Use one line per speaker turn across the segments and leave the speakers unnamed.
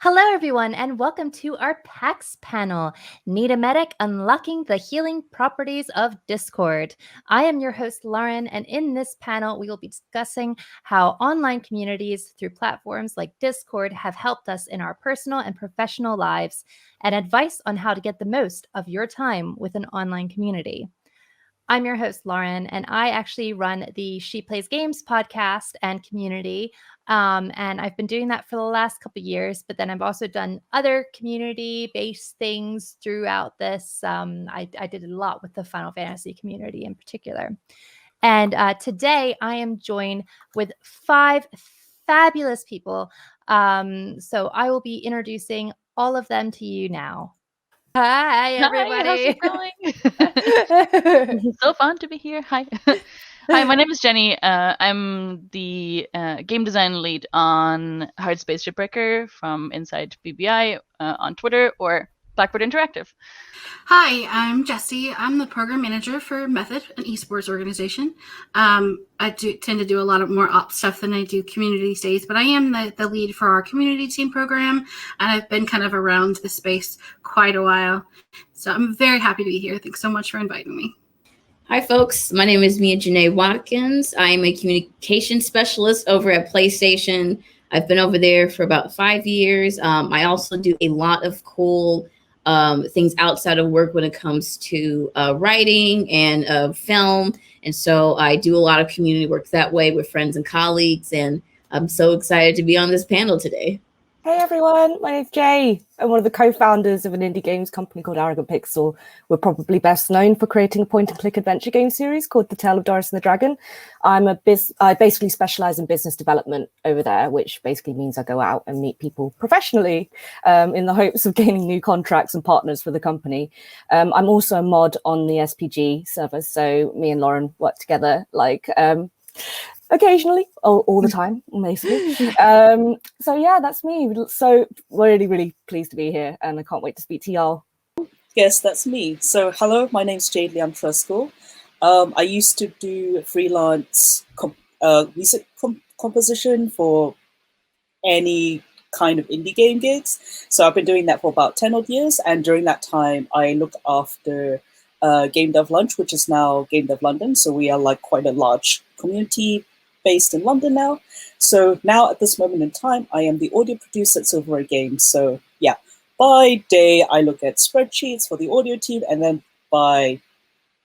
Hello, everyone, and welcome to our PAX panel, Need a Medic Unlocking the Healing Properties of Discord. I am your host, Lauren, and in this panel, we will be discussing how online communities through platforms like Discord have helped us in our personal and professional lives, and advice on how to get the most of your time with an online community. I'm your host, Lauren, and I actually run the She Plays Games podcast and community. And I've been doing that for the last couple of years, but then I've also done other community-based things throughout this. I did a lot with the Final Fantasy community in particular. And today I am joined with 5 fabulous people. So I will be introducing all of them to you now. Hi,
Hi, how's
everybody.
it going? So fun to be here. Hi. Hi, my name is Jenny. I'm the game design lead on Hard Space Shipbreaker from inside BBI on Twitter or Blackbird Interactive.
Hi, I'm Jessie. I'm the program manager for Method, an esports organization. I tend to do a lot of more ops stuff than I do community these days, but I am the lead for our community team program, and I've been kind of around the space quite a while. So I'm very happy to be here. Thanks so much for inviting me.
Hi, folks. My name is Mia Janae Watkins. I am a communication specialist over at PlayStation. I've been over there for about 5 years. I also do a lot of cool things outside of work when it comes to writing and film. And so I do a lot of community work that way with friends and colleagues. And I'm so excited to be on this panel today.
Hey everyone, my name's Jay. I'm one of the co-founders of an indie games company called Arrogant Pixel. We're probably best known for creating a point-and-click adventure game series called The Tale of Doris and the Dragon. I basically specialize in business development over there, which basically means I go out and meet people professionally in the hopes of gaining new contracts and partners for the company. I'm also a mod on the SPG server, so me and Lauren work together occasionally, all the time, basically. So yeah, that's me. So really pleased to be here, and I can't wait to speak to y'all.
Yes, that's me. So hello, my name's Jade Liam Fresco. I used to do freelance music composition for any kind of indie game gigs. So I've been doing that for about 10 odd years, and during that time I look after Game Dev Lunch, which is now Game Dev London. So we are like quite a large community based in London now. So now at this moment in time, I am the audio producer at Silver Games. So yeah, by day, I look at spreadsheets for the audio team, and then by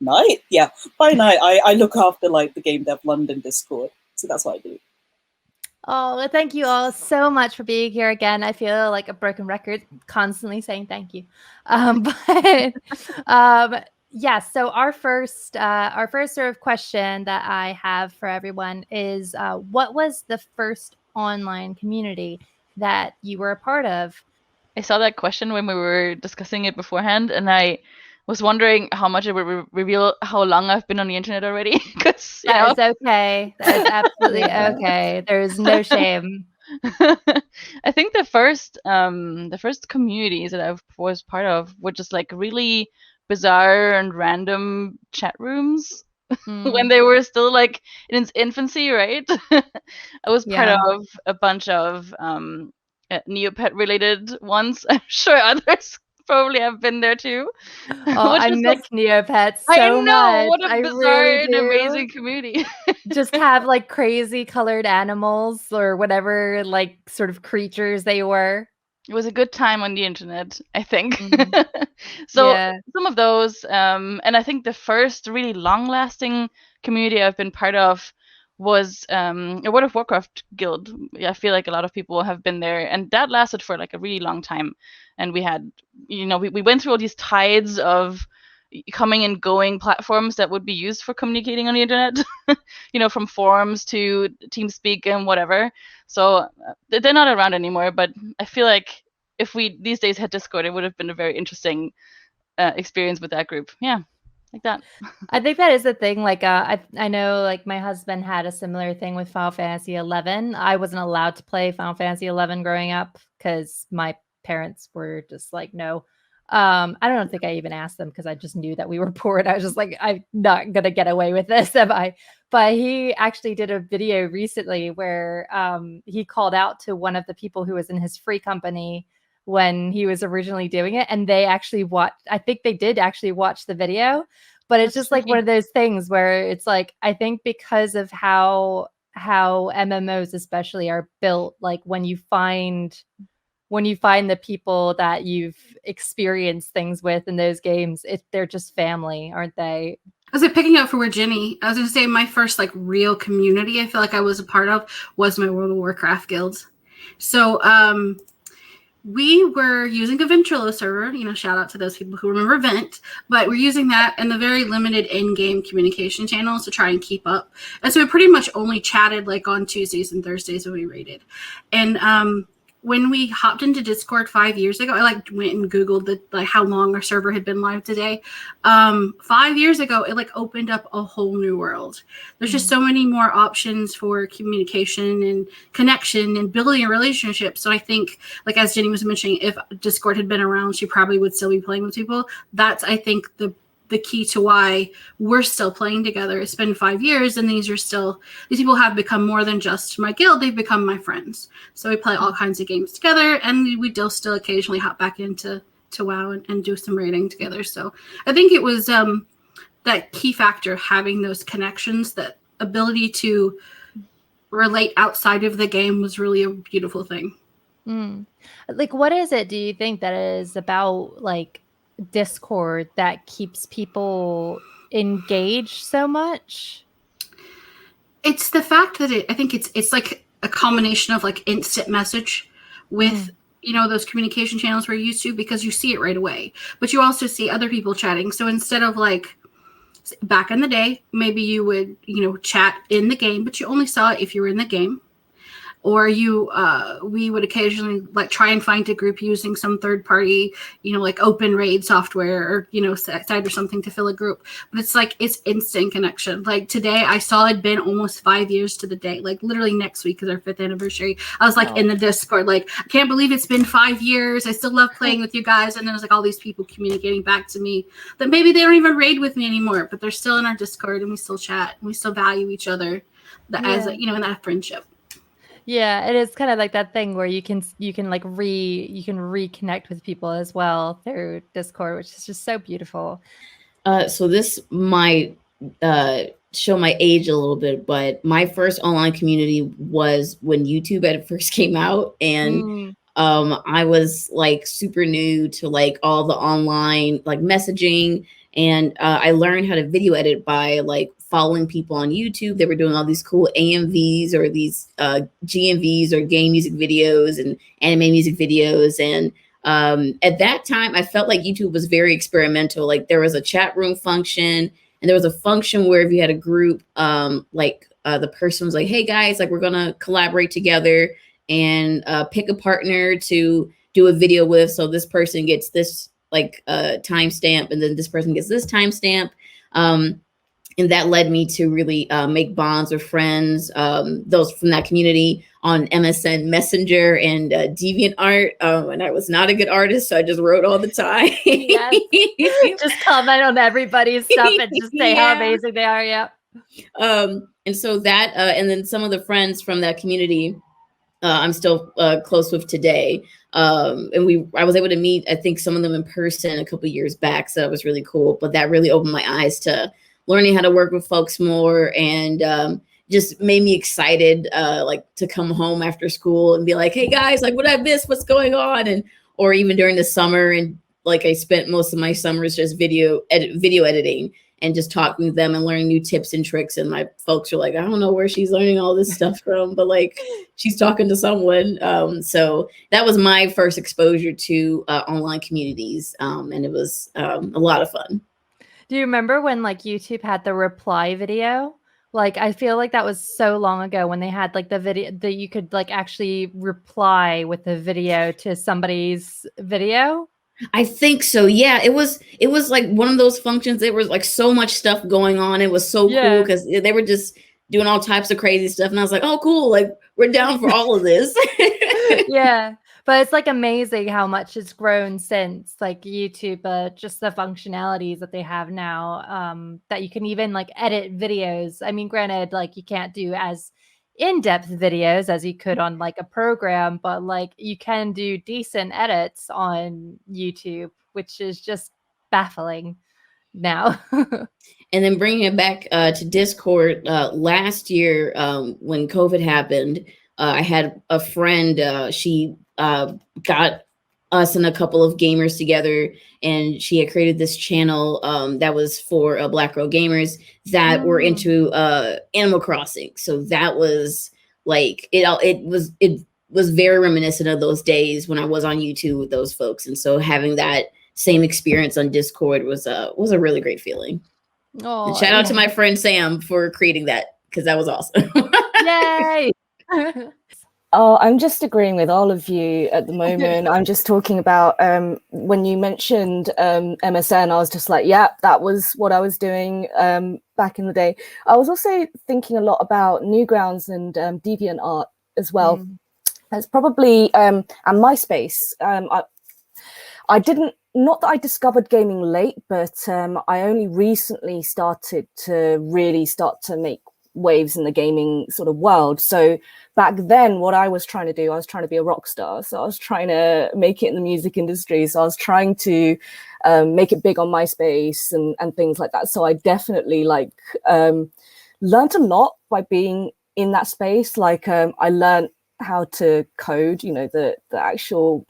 night, I look after like the Game Dev London Discord. So that's what I do.
Oh, well, thank you all so much for being here again. I feel like a broken record, constantly saying thank you. Yes. So our first sort of question that I have for everyone is, what was the first online community that you were a part of?
I saw that question when we were discussing it beforehand, and I was wondering how much it would reveal how long I've been on the internet already. Because
that is okay. That is absolutely okay. There's no shame.
I think the first communities that I was part of were just like really bizarre and random chat rooms when they were still like in its infancy, right? I was part of a bunch of Neopet related ones. I'm sure others probably have been there too.
Oh, I miss Neopets so much.
I know, what a bizarre and amazing community.
Just have like crazy colored animals or whatever like sort of creatures they were.
It was a good time on the internet, I think. So some of those, and I think the first really long-lasting community I've been part of was a World of Warcraft guild. I feel like a lot of people have been there, and that lasted for like a really long time. And we had, we went through all these tides of coming and going platforms that would be used for communicating on the internet, from forums to TeamSpeak and whatever. So they're not around anymore, but I feel like if we these days had Discord, it would have been a very interesting experience with that group. Yeah, like that.
I think that is the thing. Like, I know like my husband had a similar thing with Final Fantasy 11. I wasn't allowed to play Final Fantasy 11 growing up because my parents were just like, no. I don't think I even asked them because I just knew that we were bored. I was just like, I'm not gonna get away with this, am I? But he actually did a video recently where he called out to one of the people who was in his free company when he was originally doing it, and they actually watched. I think they did actually watch the video, but it's just like one of those things where it's like, I think because of how MMOs especially are built, like when you find the people that you've experienced things with in those games, they're just family, aren't they?
I was picking up for where Jenny, I was going to say my first like real community I feel like I was a part of was my World of Warcraft guild. So we were using a Ventrilo server, shout out to those people who remember Vent, but we're using that and the very limited in-game communication channels to try and keep up. And so we pretty much only chatted like on Tuesdays and Thursdays when we raided. And when we hopped into Discord 5 years ago, I went and Googled how long our server had been live today. 5 years ago, it opened up a whole new world. There's just so many more options for communication and connection and building a relationship. So I think, as Jenny was mentioning, if Discord had been around, she probably would still be playing with people. That's, I think, the key to why we're still playing together. It's been 5 years and these people have become more than just my guild. They've become my friends. So we play all kinds of games together and we still occasionally hop back into WoW and do some raiding together. So I think it was that key factor, having those connections, that ability to relate outside of the game was really a beautiful thing.
What is it, do you think, that is about Discord that keeps people engaged so much?
It's the fact that I think it's like a combination of instant message with those communication channels we're used to, because you see it right away, but you also see other people chatting. So instead of back in the day, maybe you would chat in the game, but you only saw it if you were in the game. Or we would occasionally try and find a group using some third party, open raid software or, site or something to fill a group. But it's instant connection. Today I saw it'd been almost 5 years to the day. Literally next week is our 5th anniversary. I was in the Discord, I can't believe it's been 5 years. I still love playing with you guys. And then there's all these people communicating back to me that maybe they don't even raid with me anymore, but they're still in our Discord and we still chat and we still value each other as in that friendship.
Yeah, it is kind of like that thing where you can reconnect with people as well through Discord, which is just so beautiful.
So this might show my age a little bit, but my first online community was when YouTube had first came out, and I was super new to all the online messaging, and I learned how to video edit by following people on YouTube. They were doing all these cool AMVs or these GMVs or game music videos and anime music videos. And at that time, I felt like YouTube was very experimental. There was a chat room function, and there was a function where if you had a group, the person was like, hey guys, we're gonna collaborate together and pick a partner to do a video with. So this person gets this timestamp, and then this person gets this timestamp. And that led me to really make bonds with friends, those from that community, on MSN Messenger and DeviantArt. And I was not a good artist, so I just wrote all the time.
Yes. Just comment on everybody's stuff and just say how amazing they are. Yeah.
And so that, and then some of the friends from that community, I'm still close with today. And I was able to meet, I think, some of them in person a couple of years back. So that was really cool. But that really opened my eyes to learning how to work with folks more, and just made me excited, to come home after school and be like, hey guys, what I missed, what's going on? And, or even during the summer. And I spent most of my summers just video editing and just talking with them and learning new tips and tricks. And my folks were like, I don't know where she's learning all this stuff from, but she's talking to someone. So that was my first exposure to online communities. And it was a lot of fun.
Do you remember when YouTube had the reply video? I feel like that was so long ago when they had the video that you could actually reply with the video to somebody's video.
I think so. Yeah, it was one of those functions. There was so much stuff going on. It was so cool because they were just doing all types of crazy stuff. And I was like, oh, cool. We're down for all of this.
Yeah. But it's like amazing how much it's grown since like YouTube, just the functionalities that they have now, that you can even like edit videos. I mean, granted, like you can't do as in-depth videos as you could on like a program, but like you can do decent edits on YouTube, which is just baffling now.
And then bringing it back to Discord, last year when COVID happened, I had a friend, she got us and a couple of gamers together, and she had created this channel that was for Black Girl gamers that were into Animal Crossing. So that was like, it was very reminiscent of those days when I was on YouTube with those folks. And so having that same experience on Discord was a really great feeling.
Oh,
and shout out to my friend Sam for creating that, because that was awesome.
Yay!
Oh, I'm just agreeing with all of you at the moment. I'm just talking about when you mentioned MSN, I was just like, yeah, that was what I was doing back in the day. I was also thinking a lot about Newgrounds and DeviantArt as well. It's probably, and MySpace. I didn't, not that I discovered gaming late, but I only recently started to really start to make waves in the gaming sort of world. So back then, what I was trying to do, I was trying to be a rock star. So I was trying to make it in the music industry. So I was trying to make it big on MySpace and things like that. So I definitely like learned a lot by being in that space. Like I learned how to code, you know, the actual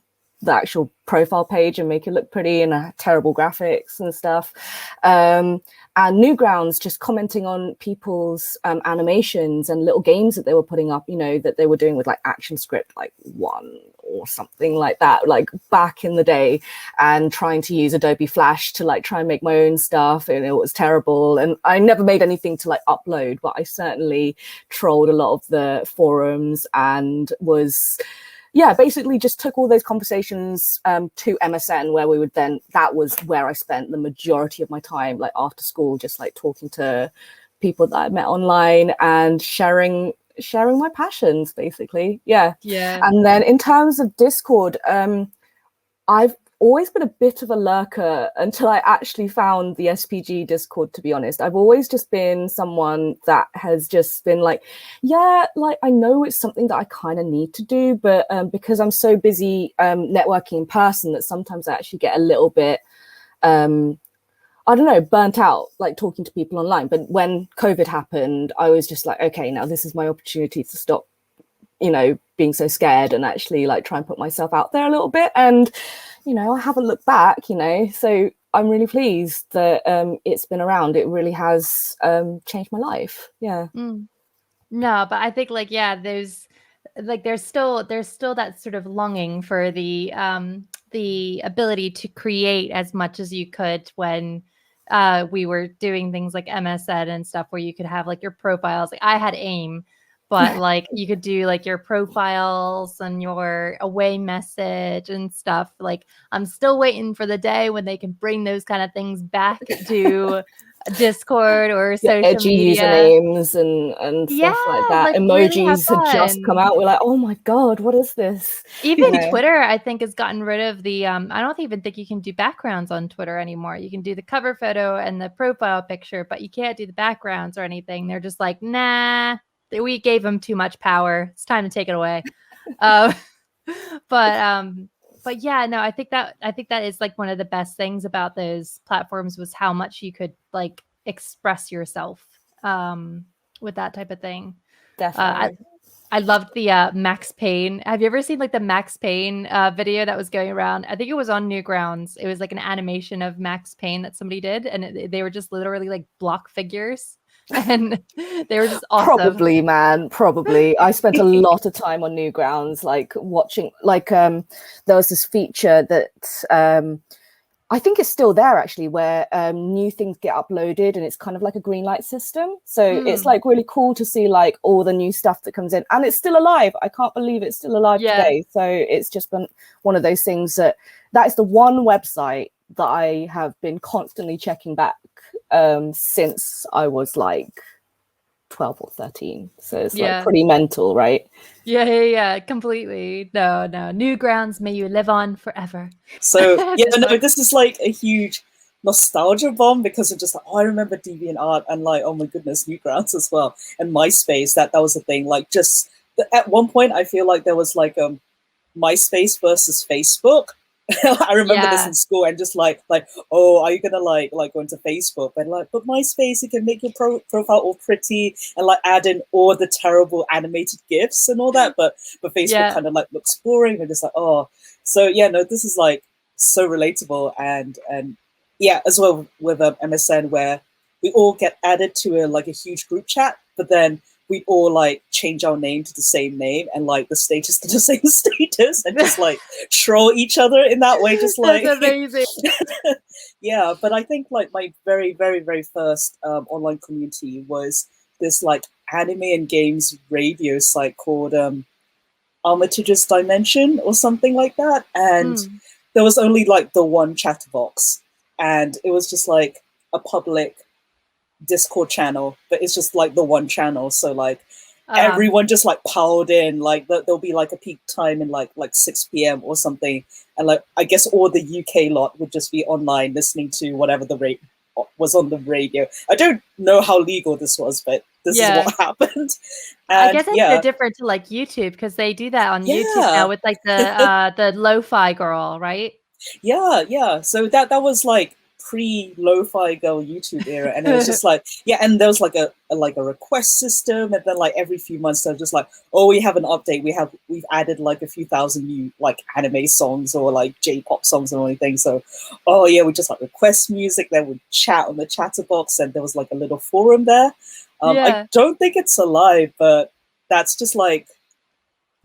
profile page and make it look pretty, and terrible graphics and stuff. And Newgrounds, just commenting on people's animations and little games that they were putting up, you know, that they were doing with like ActionScript, like 1 or something like that, like back in the day, and trying to use Adobe Flash to like try and make my own stuff. And it was terrible. And I never made anything to like upload, but I certainly trolled a lot of the forums and was... yeah, basically just took all those conversations to MSN, where we would then, that was where I spent the majority of my time, like after school, just like talking to people that I met online and sharing my passions, basically. Yeah. And then in terms of Discord, I've always been a bit of a lurker until I actually found the SPG Discord, to be honest. I've always just been someone that has just been like, yeah, like I know it's something that I kind of need to do, but because I'm so busy networking in person, that sometimes I actually get a little bit, I don't know, burnt out, like talking to people online. But when COVID happened, I was just like, okay, now this is my opportunity to stop, you know, being so scared and actually like try and put myself out there a little bit. And you know, I haven't looked back, you know, so I'm really pleased that it's been around. It really has changed my life. Yeah.
No, but I think like, yeah, there's still that sort of longing for the ability to create as much as you could when we were doing things like MSN and stuff, where you could have like your profiles. Like I had AIM, but like you could do like your profiles and your away message and stuff. Like I'm still waiting for the day when they can bring those kind of things back to Discord or social
edgy
media.
Usernames and stuff like that. Like emojis
really
had just come out. We're like, oh my God, what is this?
Even Twitter, I think, has gotten rid of the, I don't even think you can do backgrounds on Twitter anymore. You can do the cover photo and the profile picture, but you can't do the backgrounds or anything. They're just like, nah, we gave them too much power. It's time to take it away. But yeah, no, I think that is like one of the best things about those platforms was how much you could like express yourself with that type of thing.
Definitely.
I loved the Max Payne. Have you ever seen like the Max Payne video that was going around? I think it was on Newgrounds. It was like an animation of Max Payne that somebody did, and they were just literally like block figures. And they were just awesome.
Probably, man. Probably. I spent a lot of time on Newgrounds, like watching. Like, there was this feature that I think it's still there actually, where new things get uploaded, and it's kind of like a green light system. So it's like really cool to see like all the new stuff that comes in, and it's still alive. I can't believe it's still alive today. So it's just been one of those things that is the one website that I have been constantly checking back since I was like 12 or 13. So it's like pretty mental, right?
Yeah, completely. No, Newgrounds, may you live on forever.
So yeah, no, this is like a huge nostalgia bomb because of just like, I remember DeviantArt and like, oh my goodness, Newgrounds as well, and MySpace. That was a thing. Like, just at one point, I feel like there was like MySpace versus Facebook. I remember this in school, and just like, oh, are you gonna like go into Facebook? And like, but MySpace, you can make your profile all pretty and like add in all the terrible animated GIFs and all that. But Facebook kind of like looks boring, and just like, oh, so yeah, no, this is like so relatable, and yeah, as well with MSN, where we all get added to like a huge group chat, but then we all like change our name to the same name and like the status to the same status, and just like troll each other in that way. Just like,
that's amazing.
Yeah, but I think like my very, very, very first online community was this like anime and games radio site called Armitage's Dimension or something like that, and there was only like the one chat box, and it was just like a public Discord channel, but it's just like the one channel, so like everyone just like piled in. Like there'll be like a peak time in like 6 p.m. or something, and like I guess all the UK lot would just be online listening to whatever the was on the radio. I don't know how legal this was, but this is what happened. And
I guess it's so different to like YouTube, because they do that on YouTube now with like the lo-fi girl, right?
Yeah. So that was like pre-lo-fi girl YouTube era, and it was just like, and there was like a request system, and then like every few months they're just like, oh, we have an update, we've added like a few thousand new like anime songs or like J-pop songs and anything. So oh yeah, we just like request music, then we chat on the chatterbox, and there was like a little forum there. I don't think it's alive, but that's just like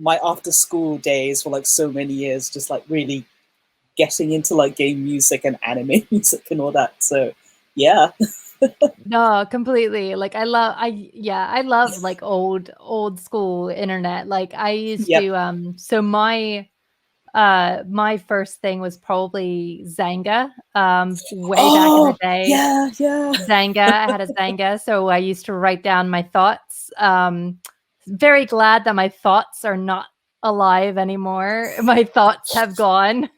my after school days for like so many years, just like really getting into like game music and anime music and all that. So yeah.
No, completely. Like I love like old school internet. Like I used to so my first thing was probably Zanga. Way back in the day.
Yeah.
Zanga. I had a Zanga, so I used to write down my thoughts. Very glad that my thoughts are not alive anymore. My thoughts have gone.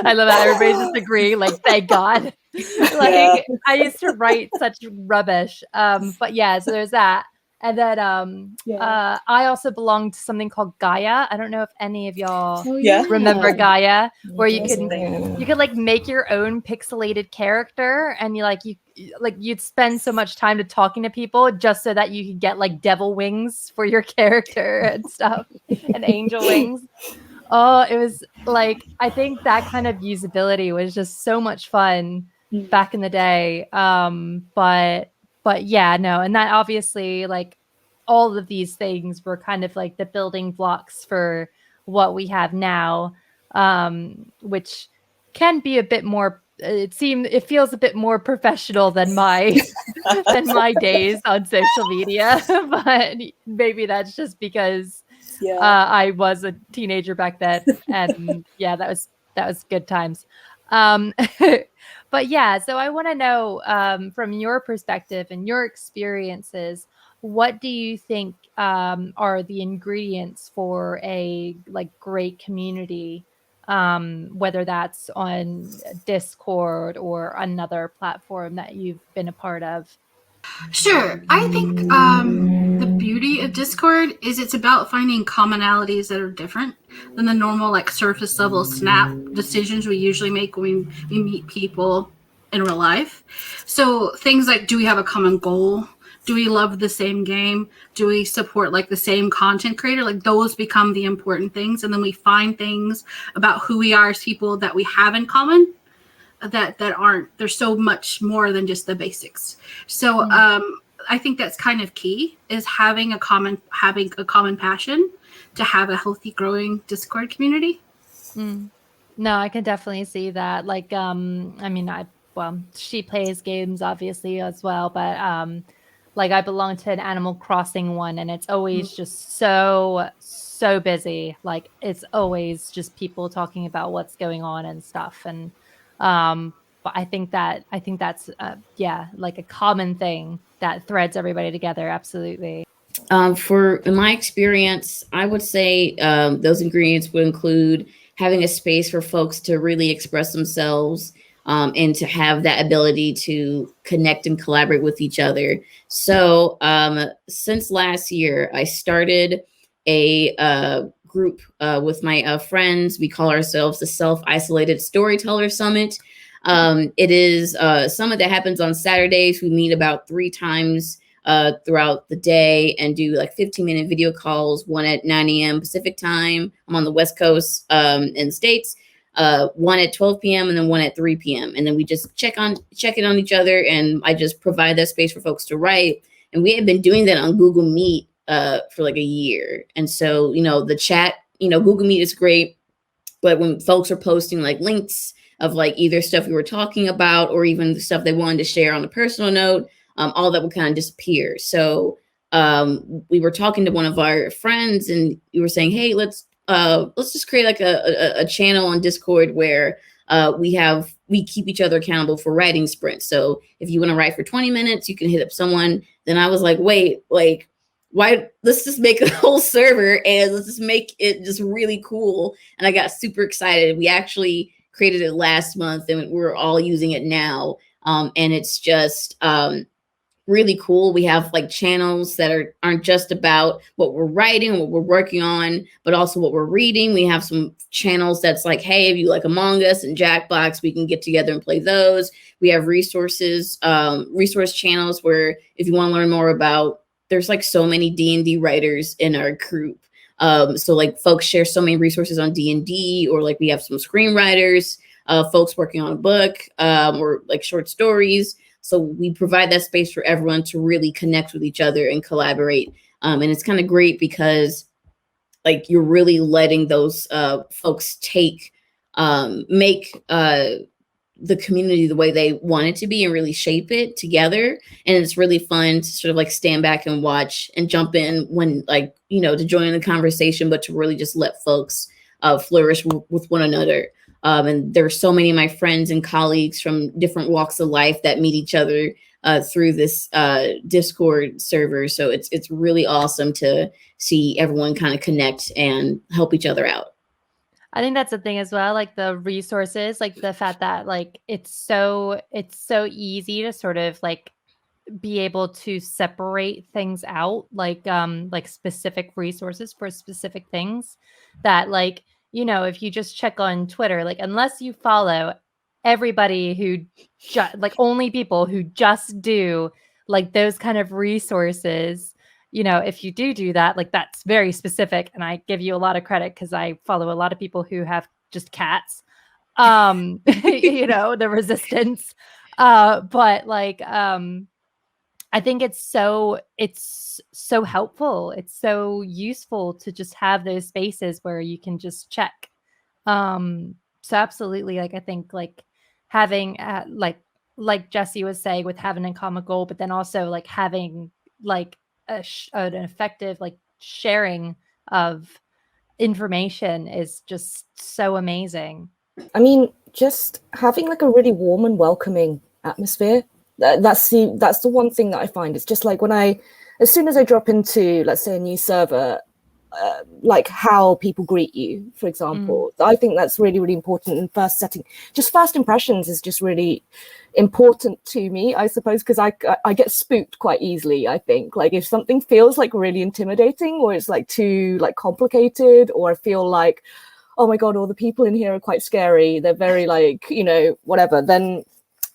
I love that everybody just agree, like, thank God. Like I used to write such rubbish. But yeah, so there's that. And then I also belonged to something called Gaia. I don't know if any of y'all remember Gaia, where you could like make your own pixelated character, and you'd spend so much time to talking to people just so that you could get like devil wings for your character and stuff, and angel wings. Oh, it was like, I think that kind of usability was just so much fun back in the day. But yeah, no. And that obviously, like, all of these things were kind of like the building blocks for what we have now, which can be a bit more, it feels a bit more professional than my days on social media. But maybe that's just because I was a teenager back then, and that was good times. But yeah, so I want to know, from your perspective and your experiences, what do you think are the ingredients for a like great community, whether that's on Discord or another platform that you've been a part of?
Sure. I think the beauty of Discord is it's about finding commonalities that are different than the normal like surface level snap decisions we usually make when we meet people in real life. So things like, do we have a common goal? Do we love the same game? Do we support like the same content creator? Like those become the important things. And then we find things about who we are as people that we have in common that aren't, there's so much more than just the basics. So I think that's kind of key, is having a common passion to have a healthy, growing Discord community.
No, I can definitely see that. Like, I mean, she plays games obviously as well, but like I belong to an Animal Crossing one, and it's always just so busy. Like it's always just people talking about what's going on and stuff. And but I think that's like a common thing that threads everybody together. Absolutely.
In my experience, I would say those ingredients would include having a space for folks to really express themselves, and to have that ability to connect and collaborate with each other. So since last year, I started a group with my friends. We call ourselves the Self-Isolated Storyteller Summit. It is a summit that happens on Saturdays. We meet about 3 times throughout the day and do like 15-minute video calls, one at 9 a.m. Pacific time. I'm on the West Coast in the States, one at 12 p.m. and then one at 3 p.m. And then we just check in on each other, and I just provide that space for folks to write. And we have been doing that on Google Meet for like a year. And so, the chat, Google Meet is great, but when folks are posting like links of like either stuff we were talking about or even the stuff they wanted to share on a personal note, all that would kind of disappear. So we were talking to one of our friends, and we were saying, hey, let's just create like a channel on Discord where we keep each other accountable for writing sprints. So if you want to write for 20 minutes, you can hit up someone. Then I was like, wait, like, why? Let's just make a whole server and let's just make it just really cool. And I got super excited. We actually created it last month, and we're all using it now. And it's just really cool. We have like channels that aren't just about what we're writing, what we're working on, but also what we're reading. We have some channels that's like, hey, if you like Among Us and Jackbox, we can get together and play those. We have resource channels where if you want to learn more about, there's like so many D&D writers in our group. So like folks share so many resources on D&D, or like we have some screenwriters, folks working on a book, or like short stories. So we provide that space for everyone to really connect with each other and collaborate. And it's kind of great because like you're really letting those folks make the community the way they want it to be and really shape it together. And it's really fun to sort of like stand back and watch and jump in when like, to join in the conversation, but to really just let folks flourish with one another. And there's so many of my friends and colleagues from different walks of life that meet each other through this Discord server. So it's really awesome to see everyone kind of connect and help each other out.
I think that's the thing as well, like the resources, like the fact that like it's so easy to sort of like be able to separate things out, like specific resources for specific things that like, if you just check on Twitter, like unless you follow everybody who like only people who just do like those kind of resources, if you do that, like that's very specific. And I give you a lot of credit because I follow a lot of people who have just cats, the resistance. But like, I think it's so helpful. It's so useful to just have those spaces where you can just check. So absolutely. Like, I think like having like Jesse was saying with having a common goal, but then also like having like an effective like sharing of information is just so amazing.
I mean, just having like a really warm and welcoming atmosphere. That's the one thing that I find. It's just like as soon as I drop into, let's say, a new server, like how people greet you, for example. I think that's really, really important in first setting. Just first impressions is just really important to me, I suppose, because I get spooked quite easily. I think like if something feels like really intimidating, or it's like too like complicated, or I feel like, oh my god, all the people in here are quite scary, they're very like, whatever, then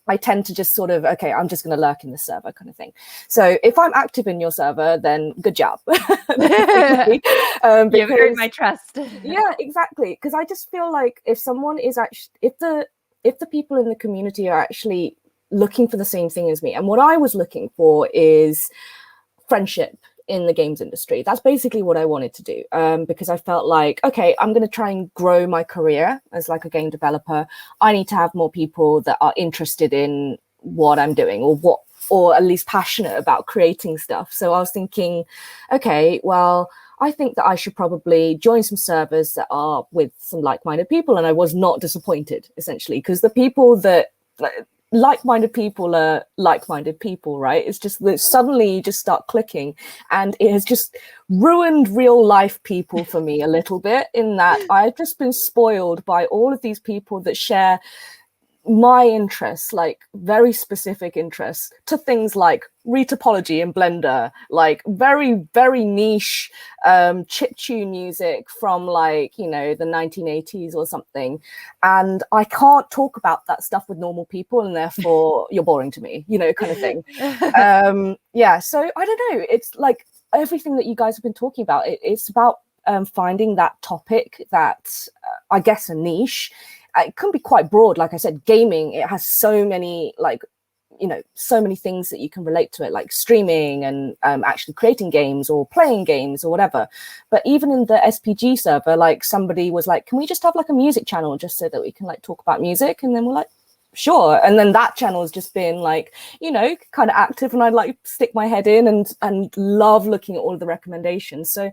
I tend to just sort of, okay, I'm just going to lurk in the server kind of thing. So if I'm active in your server, then good job.
You've earned my trust.
Yeah, exactly. Because I just feel like if someone is actually, if the people in the community are actually looking for the same thing as me, and what I was looking for is friendship in the games industry. That's basically what I wanted to do, because I felt like, okay, I'm going to try and grow my career as like a game developer. I need to have more people that are interested in what I'm doing, or at least passionate about creating stuff. So I was thinking, okay, well, I think that I should probably join some servers that are with some like-minded people. And I was not disappointed, essentially, because the people that like-minded people are like-minded people, right? It's just that suddenly you just start clicking, and it has just ruined real life people for me a little bit, in that I've just been spoiled by all of these people that share my interests, like very specific interests, to things like retopology in Blender, like very, very niche chiptune music from, like, you know, the 1980s or something. And I can't talk about that stuff with normal people, and therefore you're boring to me, you know, kind of thing. Yeah, so I don't know. It's like everything that you guys have been talking about. It's about finding that topic, that I guess a niche. It can be quite broad. Like I said, gaming, it has so many, like, you know, so many things that you can relate to it, like streaming and actually creating games or playing games or whatever. But even in the SPG server, like, somebody was like, can we just have like a music channel just so that we can like talk about music? And then we're like, sure. And then that channel has just been like, you know, kind of active, and I'd like stick my head in and love looking at all of the recommendations. So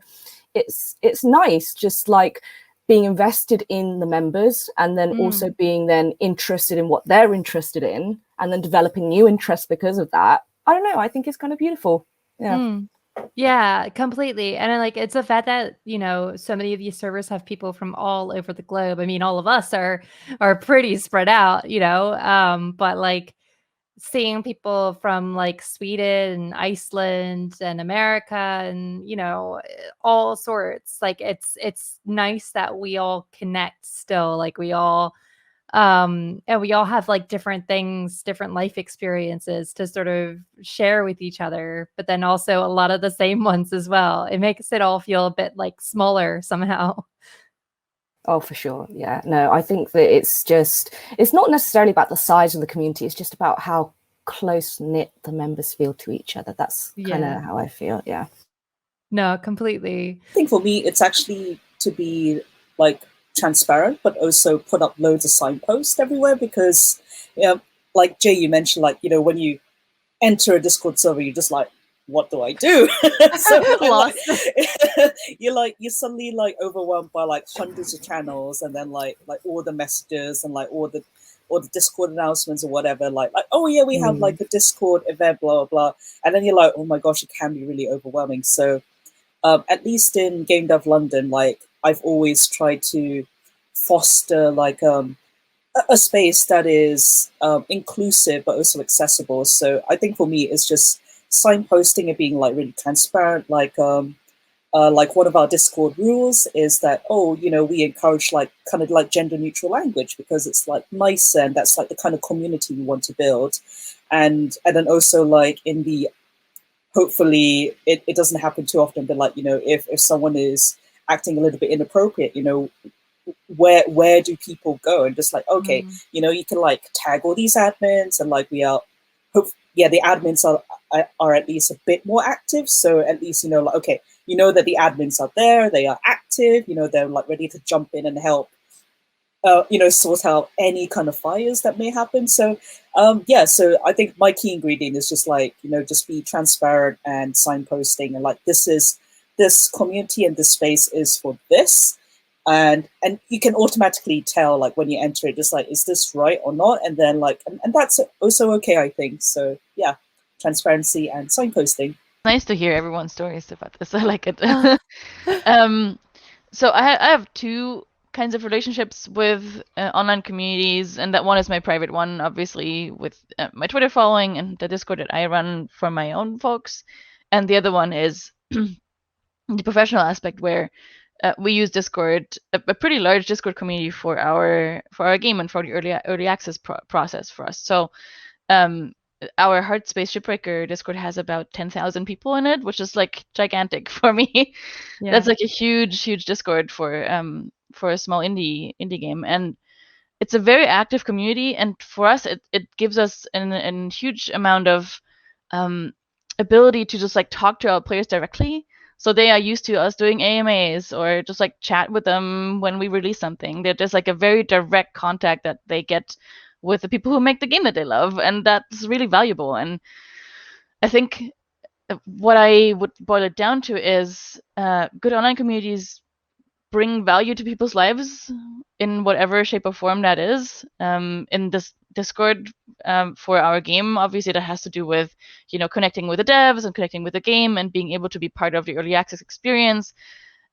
it's nice, just like being invested in the members, and then also being then interested in what they're interested in, and then developing new interests because of that. I don't know. I think it's kind of beautiful. Yeah.
Yeah, completely. And I like, it's the fact that, you know, so many of these servers have people from all over the globe. I mean, all of us are pretty spread out, you know, but like seeing people from like Sweden and Iceland and America and, you know, all sorts, like it's nice that we all connect still, like we all and we all have like different things, different life experiences to sort of share with each other, but then also a lot of the same ones as well. It makes it all feel a bit like smaller somehow.
Oh, for sure. Yeah. No, I think that it's not necessarily about the size of the community. It's just about how close knit the members feel to each other. That's kind of how I feel. Yeah.
No, completely.
I think for me, it's actually to be like transparent, but also put up loads of signposts everywhere, because, you know, like Jay, you mentioned, like, you know, when you enter a Discord server, you're just like, what do I do? So like, you're suddenly like overwhelmed by like hundreds of channels, and then like all the messages and like all the Discord announcements or whatever, like oh yeah, we have like a Discord event, blah blah blah, and then you're like, oh my gosh, it can be really overwhelming. So at least in Game Dev London, like I've always tried to foster like a space that is inclusive but also accessible. So I think for me, it's just signposting and being like really transparent. Like one of our Discord rules is that, oh, you know, we encourage like kind of like gender neutral language, because it's like nice, and that's like the kind of community we want to build. And then also like in the, hopefully it doesn't happen too often, but like, you know, if someone is acting a little bit inappropriate, you know, where do people go? And just like, okay, you know, you can like tag all these admins, and like the admins are at least a bit more active. So at least, you know, like, okay, you know that the admins are there, they are active, you know, they're like ready to jump in and help, you know, sort out any kind of fires that may happen. So yeah, so I think my key ingredient is just like, you know, just be transparent and signposting, and like, this community and this space is for this. And you can automatically tell, like, when you enter it, just like, is this right or not? And then like, and that's also okay, I think. So yeah, transparency and signposting.
Nice to hear everyone's stories about this. I like it. So I have two kinds of relationships with online communities, and that one is my private one, obviously, with my Twitter following and the Discord that I run for my own folks. And the other one is the professional aspect, where we use Discord, a pretty large Discord community for our game and for the early access process for us. So our Heart Space Shipbreaker Discord has about 10,000 people in it, which is like gigantic for me. Yeah. That's like a huge Discord for a small indie game, and it's a very active community. And for us, it gives us a huge amount of ability to just like talk to our players directly. So they are used to us doing AMAs or just like chat with them when we release something. There's like a very direct contact that they get with the people who make the game that they love, and that's really valuable. And I think what I would boil it down to is good online communities bring value to people's lives in whatever shape or form that is. In this Discord, for our game. Obviously, that has to do with, connecting with the devs and connecting with the game and being able to be part of the early access experience.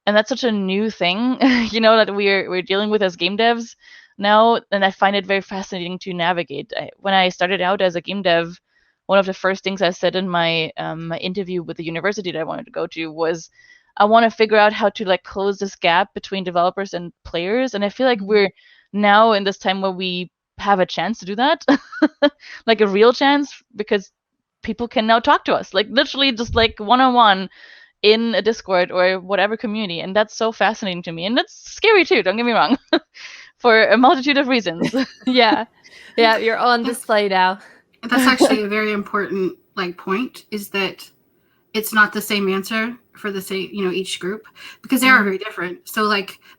And that's such a new thing, that we're dealing with as game devs now. And I find it very fascinating to navigate. When I started out as a game dev, one of the first things I said in my my interview with the university that I wanted to go to was, I want to figure out how to like close this gap between developers and players. And I feel like we're now in this time where we have a chance to do that, like a real chance, because people can now talk to us, like literally just like one-on-one in a Discord or whatever community. And that's so fascinating to me. And that's scary too, don't get me wrong, for a multitude of reasons.
Yeah, you're on display now.
That's actually a very important point, is that it's not the same answer for the same, each group, because they are very different. So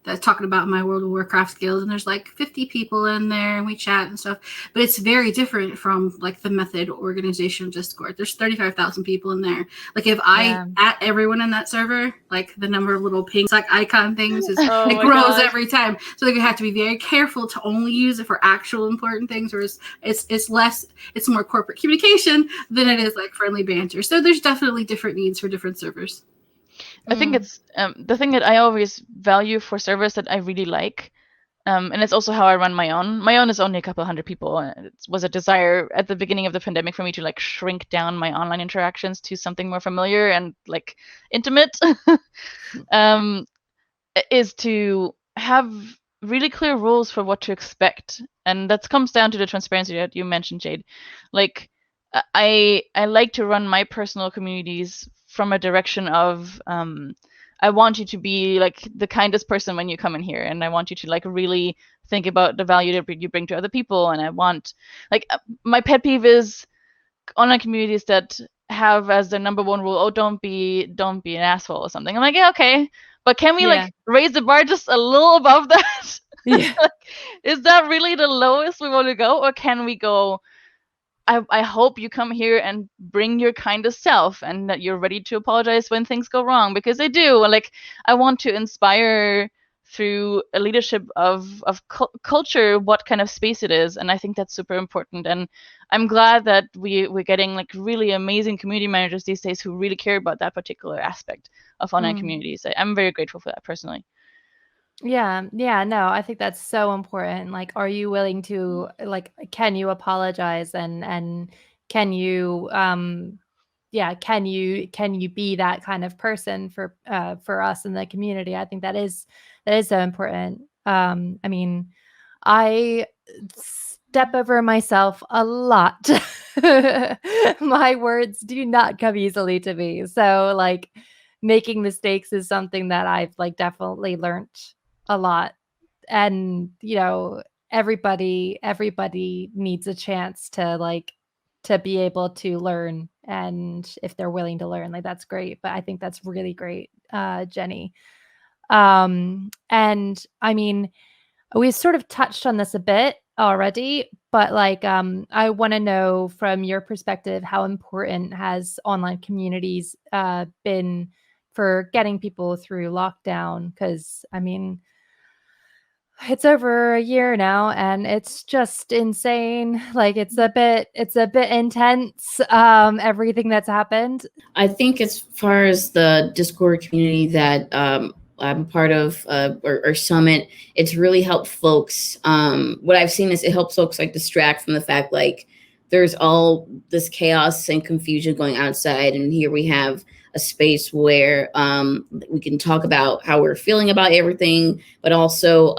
that's talking about my World of Warcraft guild, and there's 50 people in there and we chat and stuff, but it's very different from the Method organization Discord. There's 35,000 people in there. If I at everyone in that server, the number of little pings, icon things is it grows every time. So you have to be very careful to only use it for actual important things, or it's more corporate communication than it is friendly banter. So there's definitely different needs for different servers.
I think it's the thing that I always value for servers that I really like, and it's also how I run my own. My own is only a couple hundred people. It was a desire at the beginning of the pandemic for me to shrink down my online interactions to something more familiar and intimate. Is to have really clear rules for what to expect, and that comes down to the transparency that you mentioned, Jade. I like to run my personal communities from a direction of I want you to be the kindest person when you come in here, and I want you to really think about the value that you bring to other people. And I want my pet peeve is online communities that have as their number one rule, don't be an asshole or something. I'm like, yeah, okay, but can we raise the bar just a little above that?
Yeah.
Is that really the lowest we want to go, or can we go, I hope you come here and bring your kindest self, and that you're ready to apologize when things go wrong, because they do. I want to inspire through a leadership of culture what kind of space it is, and I think that's super important. And I'm glad that we're getting really amazing community managers these days who really care about that particular aspect of online communities. I'm very grateful for that personally.
Yeah, no, I think that's so important. Are you willing to can you apologize, and can you can you be that kind of person for us in the community? I think that is so important. I mean, I step over myself a lot. My words do not come easily to me. So making mistakes is something that I've definitely learned a lot. And everybody needs a chance to to be able to learn, and if they're willing to learn, that's great. But I think that's really great, Jenny. And I mean, we sort of touched on this a bit already, but I want to know from your perspective, how important has online communities been for getting people through lockdown? Because I mean, it's over a year now, and it's just insane. It's a bit intense, everything that's happened.
I think as far as the Discord community that I'm part of, or Summit, it's really helped folks. What I've seen is it helps folks distract from the fact there's all this chaos and confusion going outside, and here we have a space where we can talk about how we're feeling about everything, but also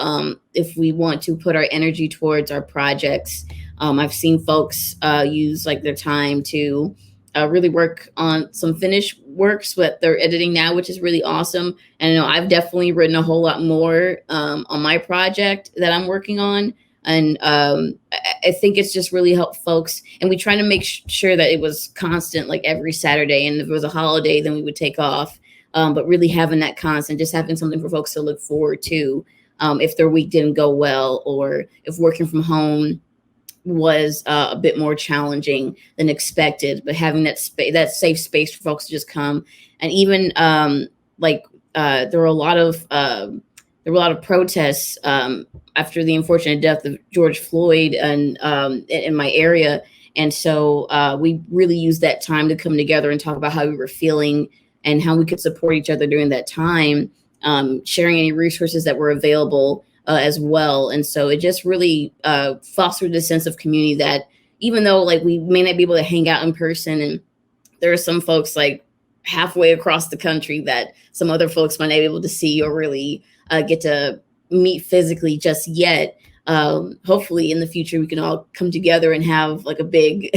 if we want to put our energy towards our projects. I've seen folks use their time to really work on some finished works that they're editing now, which is really awesome. And I've definitely written a whole lot more on my project that I'm working on. And I think it's just really helped folks. And we try to make sure that it was constant, every Saturday. And if it was a holiday, then we would take off. But really having that constant, just having something for folks to look forward to if their week didn't go well, or if working from home was a bit more challenging than expected. But having that safe space for folks to just come. And even there were a lot of there were a lot of protests after the unfortunate death of George Floyd and in my area. And so we really used that time to come together and talk about how we were feeling and how we could support each other during that time, sharing any resources that were available as well. And so it just really fostered a sense of community that even though like we may not be able to hang out in person, and there are some folks like halfway across the country that some other folks might not be able to see or really get to meet physically just yet. Hopefully in the future we can all come together and have like a big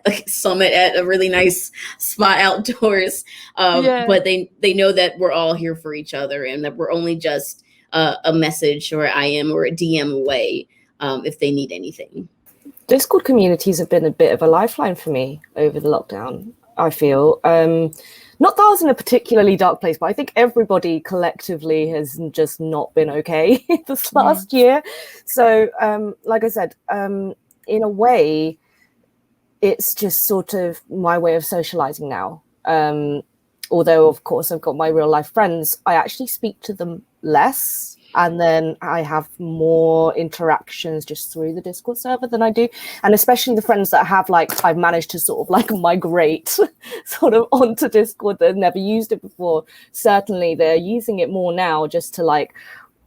like summit at a really nice spot outdoors. But they know that we're all here for each other and that we're only just a message or IM or a DM away if they need anything.
Discord communities have been a bit of a lifeline for me over the lockdown, I feel. Not that I was in a particularly dark place, but I think everybody collectively has just not been okay this last year. So, like I said, in a way, it's just sort of my way of socializing now. Although, of course, I've got my real life friends, I actually speak to them less. And then I have more interactions just through the Discord server than I do. And especially the friends that have like, I've managed to sort of like migrate sort of onto Discord that have never used it before. Certainly they're using it more now just to like,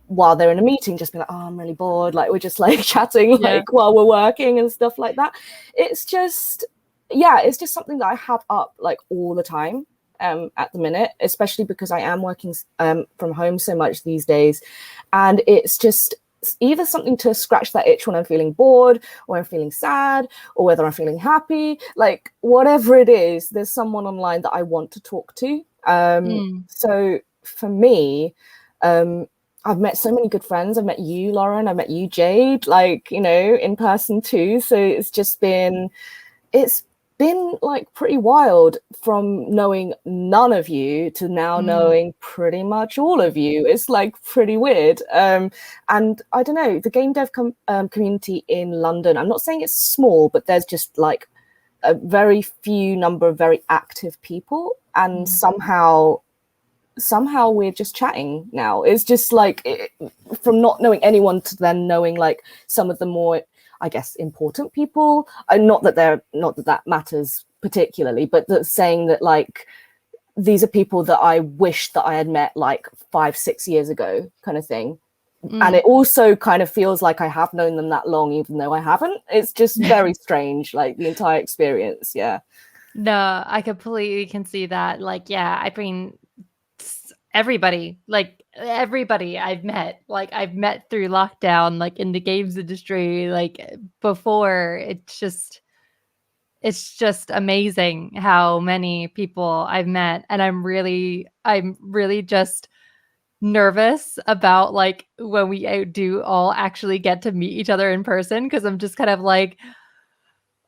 while they're in a meeting, just be like, oh, I'm really bored. Like we're just like chatting like while we're working and stuff like that. It's just, it's just something that I have up like all the time. At the minute, especially because I am working from home so much these days, and it's just either something to scratch that itch when I'm feeling bored or I'm feeling sad or whether I'm feeling happy, like whatever it is, there's someone online that I want to talk to. So for me, I've met so many good friends. I've met you, Lauren. I've met you, Jade, like, you know, in person too. So it's been like pretty wild from knowing none of you to now knowing pretty much all of you. It's like pretty weird. And I don't know, the game dev community in London, I'm not saying it's small, but there's just like a very few number of very active people. And somehow we're just chatting now. It's just like from not knowing anyone to then knowing like some of the more, I guess, important people. Not that matters particularly, but that's saying that like these are people that I wish that I had met like 5-6 years ago, kind of thing. And it also kind of feels like I have known them that long, even though I haven't. It's just very strange, like the entire experience. Yeah.
No, I completely can see that. Like, I mean, everybody I've met through lockdown, like in the games industry, like before. It's just amazing how many people I've met, and I'm really just nervous about like when we do all actually get to meet each other in person, because I'm just kind of like,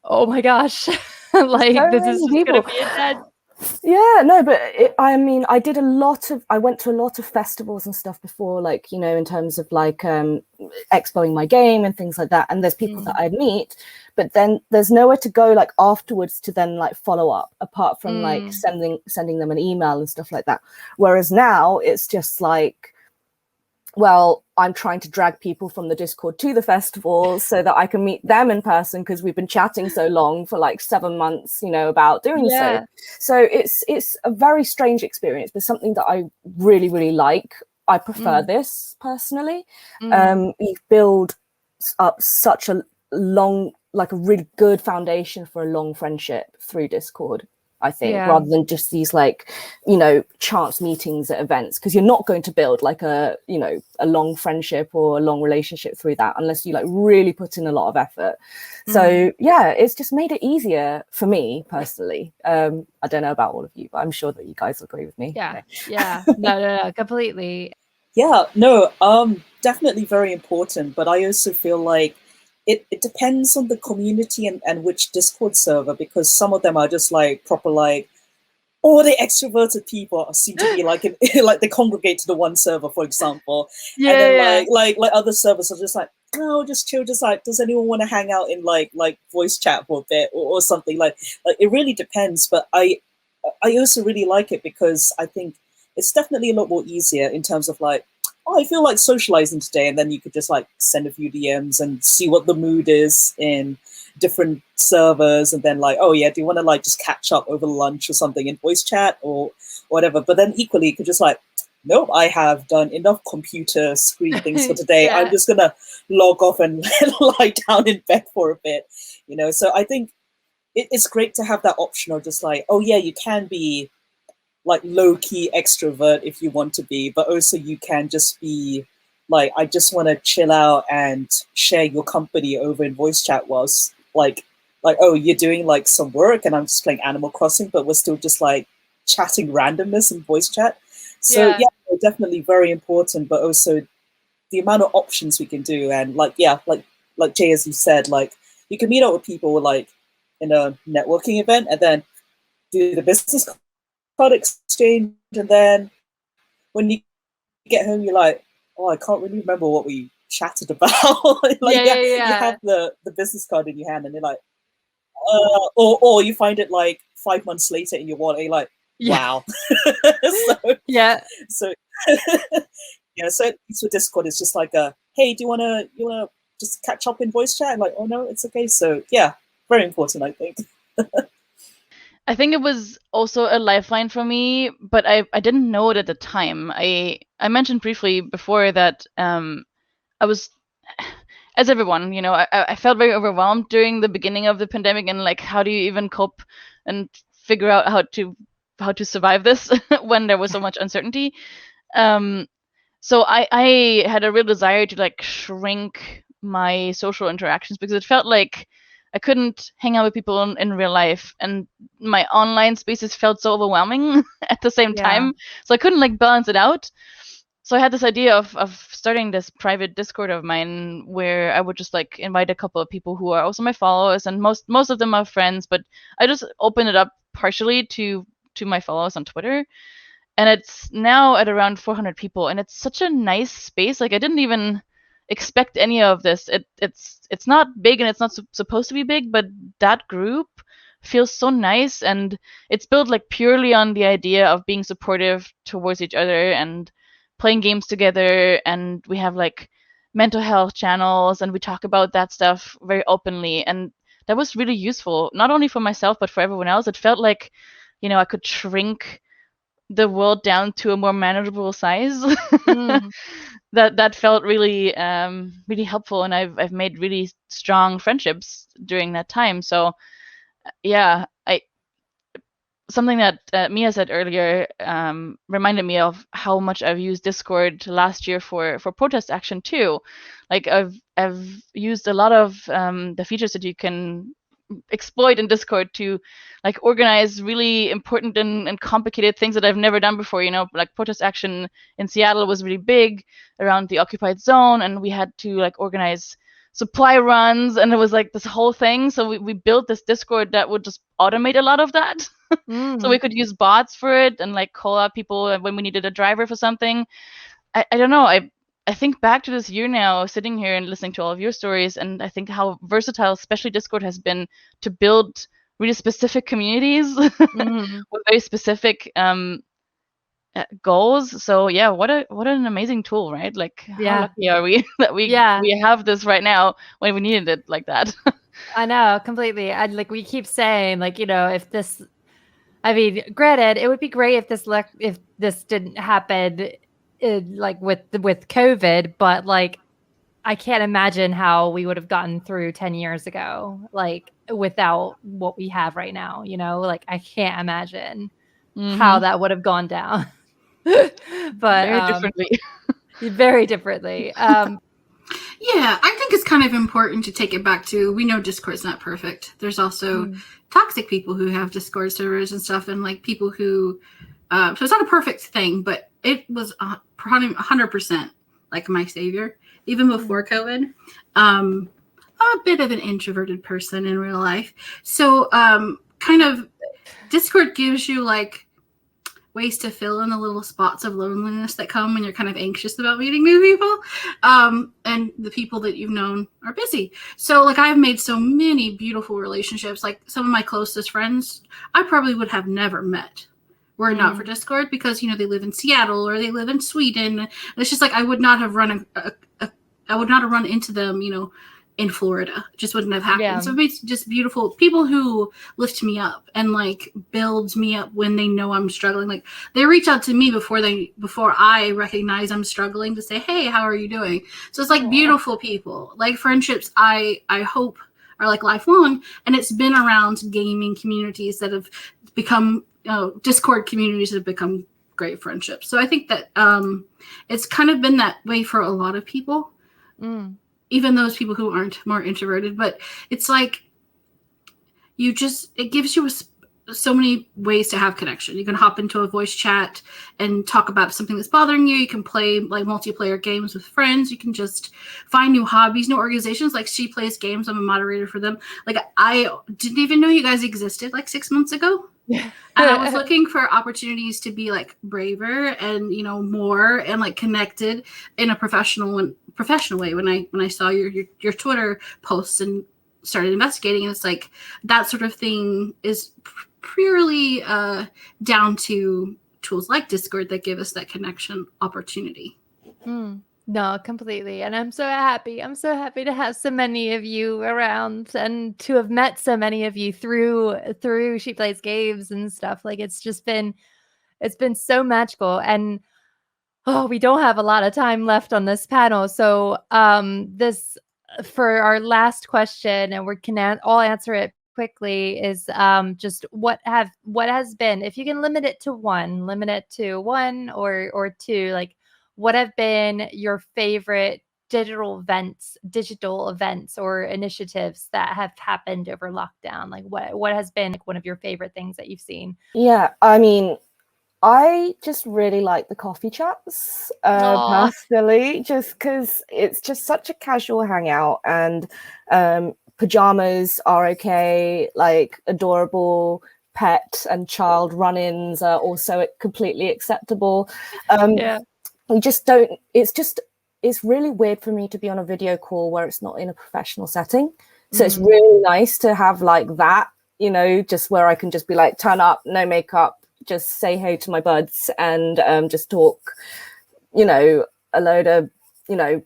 oh my gosh, like
so
this is just
people.
gonna be intense.
Yeah, no, but I mean, I went to a lot of festivals and stuff before, like, you know, in terms of like expoing my game and things like that. And there's people that I'd meet, but then there's nowhere to go like afterwards to then like follow up, apart from like sending them an email and stuff like that. Whereas now it's just like, well, I'm trying to drag people from the Discord to the festival so that I can meet them in person, because we've been chatting so long for like 7 months, you know, about doing so. So it's a very strange experience, but something that I really, really like. I prefer this personally. You build up such a long, like a really good foundation for a long friendship through Discord, I think, rather than just these like, you know, chance meetings at events, because you're not going to build like a, you know, a long friendship or a long relationship through that unless you like really put in a lot of effort. So it's just made it easier for me personally. I don't know about all of you, but I'm sure that you guys agree with me.
No, completely.
Definitely very important, but I also feel like it depends on the community and which Discord server, because some of them are just like proper like, all the extroverted people seem to be like like they congregate to the one server, for example. And then like other servers are just like, no, just chill, just like, does anyone want to hang out in like voice chat for a bit or something? Like it really depends. But I also really like it because I think it's definitely a lot more easier in terms of like, oh, I feel like socializing today, and then you could just like send a few DMs and see what the mood is in different servers, and then like, oh yeah, do you want to like just catch up over lunch or something in voice chat or whatever? But then equally, you could just like, nope, I have done enough computer screen things for today. I'm just gonna log off and lie down in bed for a bit, you know. So I think it's great to have that option of just like, oh yeah, you can be like low-key extrovert if you want to be, but also you can just be like, I just want to chill out and share your company over in voice chat whilst like, oh, you're doing like some work and I'm just playing Animal Crossing, but we're still just like chatting randomness in voice chat. So yeah, definitely very important, but also the amount of options we can do. And like, yeah, like Jay, as you said, like you can meet up with people like in a networking event and then do the business card exchange, and then when you get home you're like, oh, I can't really remember what we chatted about. Like you have the business card in your hand and you're like, or you find it like 5 months later in your wallet and you're like, wow. So yeah, so Discord is just like a, hey, do you wanna just catch up in voice chat? I'm like, oh no, it's okay. So yeah, very important, I think.
I think it was also a lifeline for me, but I didn't know it at the time. I mentioned briefly before that I was, as everyone, you know, I felt very overwhelmed during the beginning of the pandemic, and like, how do you even cope and figure out how to survive this when there was so much uncertainty? So I had a real desire to like shrink my social interactions because it felt like I couldn't hang out with people in real life, and my online spaces felt so overwhelming at the same time. So I couldn't like balance it out. So I had this idea of starting this private Discord of mine where I would just like invite a couple of people who are also my followers, and most of them are friends, but I just open it up partially to my followers on Twitter. And it's now at around 400 people, and it's such a nice space. Like I didn't even expect any of this. It's not big, and it's not supposed to be big, but that group feels so nice, and it's built like purely on the idea of being supportive towards each other and playing games together. And we have like mental health channels, and we talk about that stuff very openly, and that was really useful, not only for myself but for everyone else. It felt like, you know, I could shrink the world down to a more manageable size. That felt really really helpful, and I've made really strong friendships during that time. So yeah, something that Mia said earlier reminded me of how much I've used Discord last year for protest action too. Like I've used a lot of the features that you can exploit in Discord to like organize really important and complicated things that I've never done before. You know, like protest action in Seattle was really big around the occupied zone, and we had to like organize supply runs, and it was like this whole thing. So we built this Discord that would just automate a lot of that. So we could use bots for it and like call out people when we needed a driver for something. I don't know. I think back to this year now, sitting here and listening to all of your stories, and I think how versatile, especially Discord, has been to build really specific communities with very specific goals. So yeah, what an amazing tool, right? Like how lucky are we that we have this right now when we needed it like that.
I know, completely. Like we keep saying, like, you know, if this, I mean, granted, it would be great if this didn't happen, like with COVID, but like I can't imagine how we would have gotten through 10 years ago, like without what we have right now. You know, like I can't imagine how that would have gone down. But
very differently.
Very differently.
Yeah, I think it's kind of important to take it back to, we know Discord's not perfect. There's also toxic people who have Discord servers and stuff, and like people who, so it's not a perfect thing, but it was 100% like my savior, even before COVID. I'm a bit of an introverted person in real life. So kind of Discord gives you like ways to fill in the little spots of loneliness that come when you're kind of anxious about meeting new people. And the people that you've known are busy. So like I've made so many beautiful relationships. Like some of my closest friends, I probably would have never met were it not for Discord, because, you know, they live in Seattle or they live in Sweden. And it's just like, I would not have run into them, you know, in Florida. It just wouldn't have happened.
Yeah.
So it's just beautiful people who lift me up and like build me up when they know I'm struggling. Like they reach out to me before I recognize I'm struggling to say, hey, how are you doing? So it's like beautiful people. Like friendships I hope are like lifelong, and it's been around gaming communities that have become, you know, Discord communities that have become great friendships. So I think that it's kind of been that way for a lot of people. Even those people who aren't more introverted, but it's like it gives you so many ways to have connection. You can hop into a voice chat and talk about something that's bothering you. You can play like multiplayer games with friends. You can just find new hobbies, new organizations. Like She Plays Games, I'm a moderator for them. Like I didn't even know you guys existed like 6 months ago. And I was looking for opportunities to be like braver and, you know, more and like connected in a professional way when I saw your Twitter posts and started investigating. And it's like that sort of thing is purely down to tools like Discord that give us that connection opportunity.
No, completely. And I'm so happy. I'm so happy to have so many of you around and to have met so many of you through She Plays Games and stuff. Like it's been so magical. And we don't have a lot of time left on this panel. So this for our last question, and we can all answer it quickly, is just what has been, if you can limit it to one or two, like what have been your favorite digital events or initiatives that have happened over lockdown? Like what has been like one of your favorite things that you've seen?
Yeah, I mean, I just really like the coffee chats personally, just because it's just such a casual hangout, and pajamas are okay, like adorable pet and child run-ins are also completely acceptable. We just don't, it's really weird for me to be on a video call where it's not in a professional setting. So it's really nice to have like that, you know, just where I can just be like, turn up, no makeup, just say hey to my buds and just talk, you know, a load of, you know,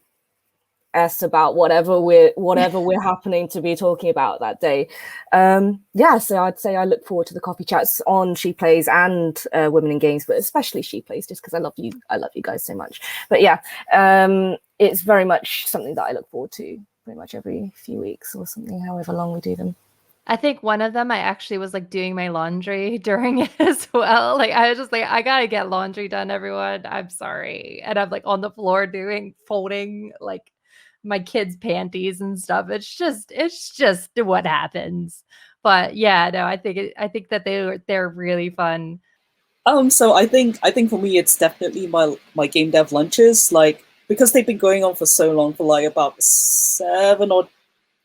about whatever we're happening to be talking about that day. So I'd say I look forward to the coffee chats on She Plays and Women in Games, but especially She Plays, just because I love you guys so much. But yeah, it's very much something that I look forward to pretty much every few weeks or something, however long we do them.
I think one of them I actually was like doing my laundry during it as well. Like I was just like, I gotta get laundry done, everyone. I'm sorry. And I'm like on the floor folding like my kids' panties and stuff. It's just what happens. But yeah, no, I think that they're really fun.
So I think for me it's definitely my game dev lunches, like because they've been going on for so long, for like about 7 odd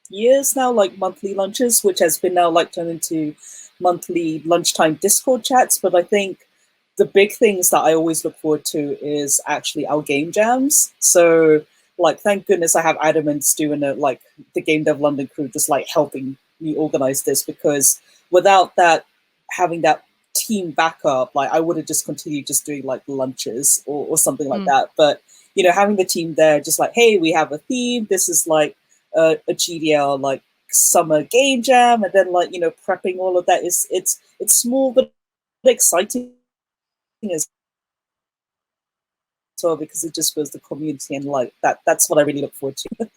years now, like monthly lunches, which has been now like turned into monthly lunchtime Discord chats. But I think the big things that I always look forward to is actually our game jams. So like, thank goodness I have Adam and Stu and like the Game Dev London crew just like helping me organize this, because without that, having that team backup, like I would have just continued just doing like lunches or something like that. But you know, having the team there, just like, hey, we have a theme. This is like a GDL like summer game jam, and then like, you know, prepping all of that is it's small but exciting as well, because it just was the community and like that's what I really look forward to.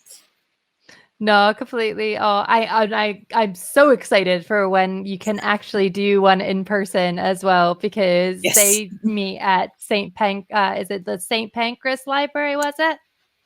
No, completely. Oh, I'm so excited for when you can actually do one in person as well, because they meet at is it the St. Pancras Library, was it?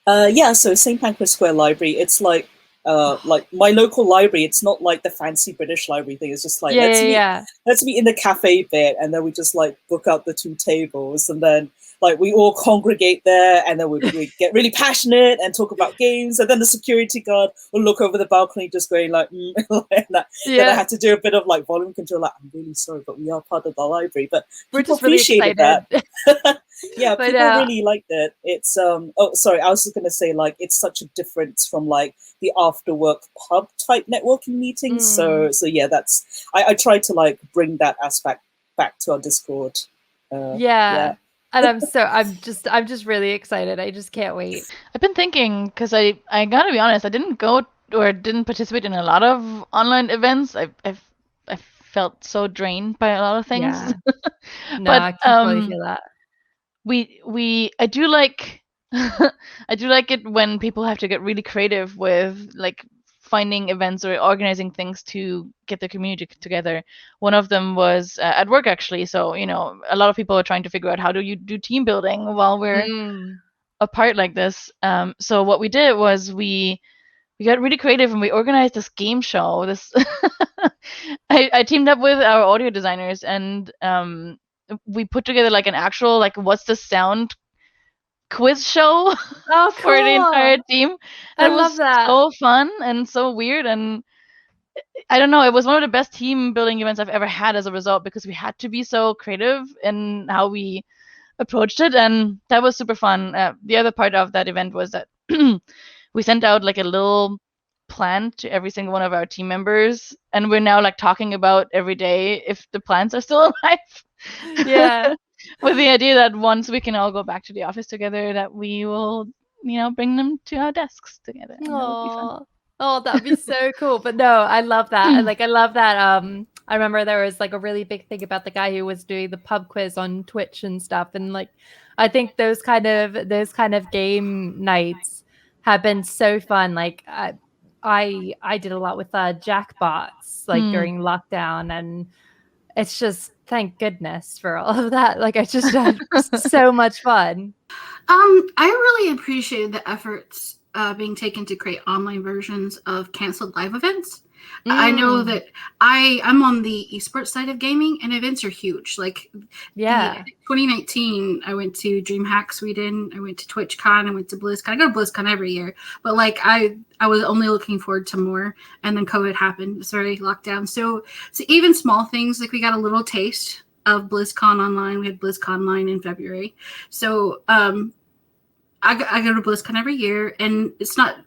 Yeah, so St. Pancras Square Library, it's like my local library. It's not like the fancy British library thing. It's just like let's meet in the cafe bit, and then we just like book out the 2 tables, and then like we all congregate there, and then we get really passionate and talk about games, and then the security guard will look over the balcony just going like, like that. Then I have to do a bit of like volume control, like, I'm really sorry, but we are part of the library. But
we're
people
just really
appreciated
excited.
that. Yeah, people really liked it. It's oh sorry, I was just gonna say like it's such a difference from like the after work pub type networking meetings. So yeah, that's I try to like bring that aspect back to our Discord
Yeah. And I'm just really excited. I just can't wait.
I've been thinking, because I gotta be honest, I didn't go or didn't participate in a lot of online events. I felt so drained by a lot of things.
Yeah. No,
But
I completely feel that.
I do like I do like it when people have to get really creative with like finding events or organizing things to get the community together. One of them was at work, actually. So, you know, a lot of people are trying to figure out how do you do team building while we're apart like this. So what we did was we got really creative and we organized this game show. This I teamed up with our audio designers, and we put together like an actual like what's the sound quiz show for the entire team. And
I love that.
So fun and so weird, and I don't know, it was one of the best team building events I've ever had as a result, because we had to be so creative in how we approached it, and that was super fun. The other part of that event was that we sent out like a little plan to every single one of our team members, and we're now like talking about every day if the plants are still alive.
Yeah.
With the idea that once we can all go back to the office together, that we will, you know, bring them to our desks together. And that would be fun.
Oh, that'd be so cool. But no, I love that. I love that. I remember there was like a really big thing about the guy who was doing the pub quiz on Twitch and stuff. And like, I think those kind of game nights have been so fun. Like I did a lot with Jackbots like during lockdown, and it's just thank goodness for all of that. Like I just had so much fun.
I really appreciated the efforts being taken to create online versions of canceled live events. I know that I'm on the esports side of gaming, and events are huge. Like 2019, I went to DreamHack Sweden. I went to TwitchCon. I went to BlizzCon. I go to BlizzCon every year, but like I was only looking forward to more. And then COVID happened. It's already locked down. So even small things, like we got a little taste of BlizzCon online. We had BlizzCon online in February. So I go to BlizzCon every year, and it's not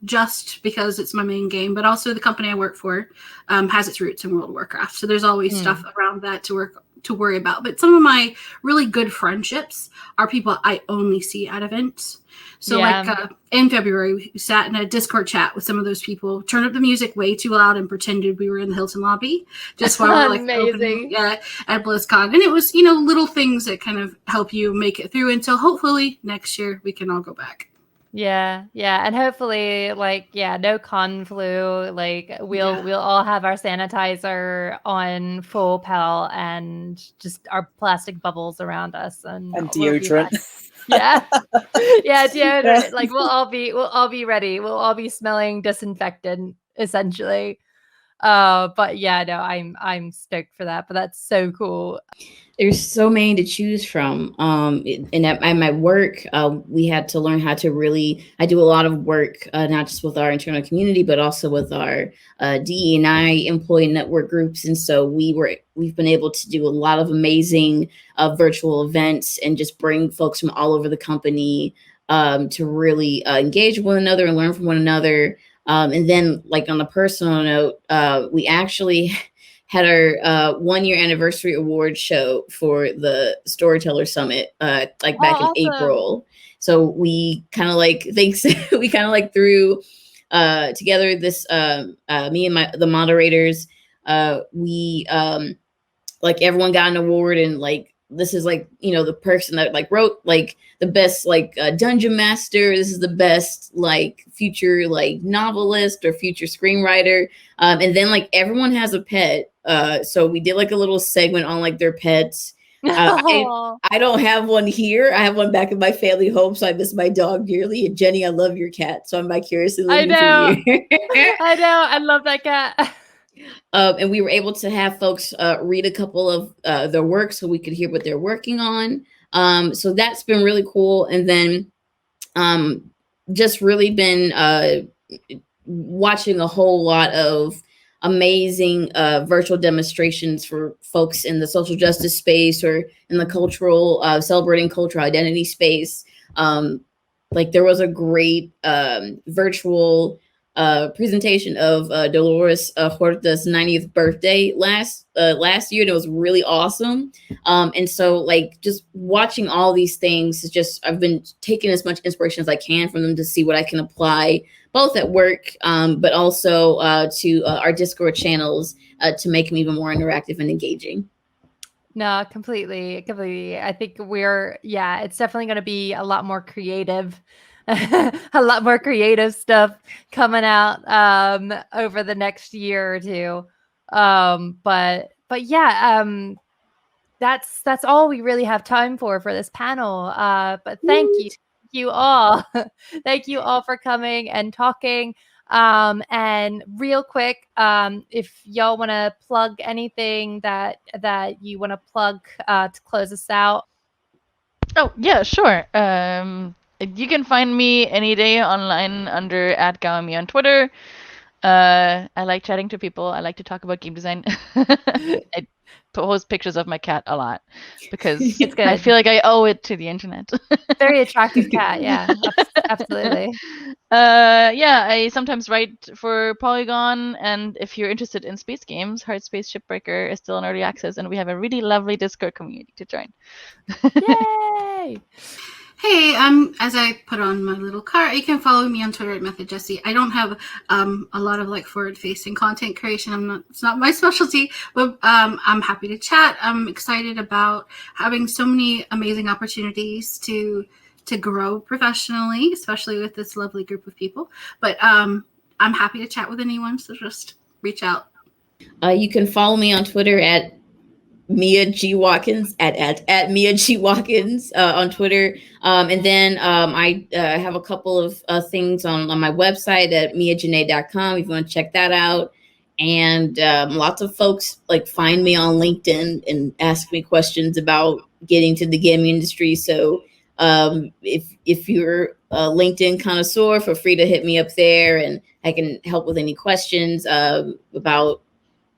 just because it's my main game, but also the company I work for has its roots in World of Warcraft. So there's always stuff around that to worry about. But some of my really good friendships are people I only see at events. So like in February, we sat in a Discord chat with some of those people, turned up the music way too loud and pretended we were in the Hilton lobby just while we're like opening at BlizzCon. And it was, you know, little things that kind of help you make it through until hopefully next year we can all go back.
Yeah. And hopefully no con flu. Like we'll all have our sanitizer on full pal and just our plastic bubbles around us and
deodorant.
Deodorant. Like we'll all be ready. We'll all be smelling disinfectant essentially. But yeah, no, I'm stoked for that. But that's so cool.
There's so many to choose from. And at my work, we had to learn how to really. I do a lot of work, not just with our internal community, but also with our DE&I employee network groups. And so we've been able to do a lot of amazing virtual events and just bring folks from all over the company to really engage with one another and learn from one another. And then, like on a personal note, we actually had our 1-year anniversary award show for the Storyteller Summit, back in April. So we kind of threw together this, me and the moderators, we like everyone got an award, and like this is like, you know, the person that like wrote like the best like dungeon master, this is the best like future like novelist or future screenwriter, and then like everyone has a pet, so we did like a little segment on like their pets. I don't have one here. I have one back in my family home, so I miss my dog dearly. And Jenny, I love your cat, so I'm vicariously living through you.
I know, I love that cat.
And we were able to have folks read a couple of their work so we could hear what they're working on. So that's been really cool. And then just really been watching a whole lot of amazing virtual demonstrations for folks in the social justice space or in the cultural, celebrating cultural identity space. Like there was a great virtual presentation of Dolores Huerta's 90th birthday last year, and it was really awesome. And so like just watching all these things is just, I've been taking as much inspiration as I can from them to see what I can apply both at work, but also to our Discord channels to make them even more interactive and engaging.
No, completely. I think it's definitely going to be a lot more creative, a lot more creative stuff coming out over the next year or two. But yeah, that's all we really have time for this panel. But thank you all. Thank you all for coming and talking. And real quick, if y'all want to plug anything that you want to plug to close us out.
Oh, yeah, sure. You can find me any day online under @Gawami on Twitter. I like chatting to people. I like to talk about game design. I post pictures of my cat a lot because
It's good.
I feel like I owe it to the internet.
Very attractive cat. Yeah, absolutely.
Yeah, I sometimes write for Polygon, and if you're interested in space games, Hard Space Shipbreaker is still in early access, and we have a really lovely Discord community to join.
Yay!
Hey, as I put on my little card, you can follow me on Twitter at MethodJessie. I don't have a lot of like forward-facing content creation. It's not my specialty, but I'm happy to chat. I'm excited about having so many amazing opportunities to grow professionally, especially with this lovely group of people. But I'm happy to chat with anyone, so just reach out.
You can follow me on Twitter at Mia G Watkins at Mia G Watkins on Twitter, and then I have a couple of things on my website at miajanae.com if you want to check that out. And lots of folks like find me on LinkedIn and ask me questions about getting to the gaming industry. So if you're a LinkedIn connoisseur, feel free to hit me up there, and I can help with any questions about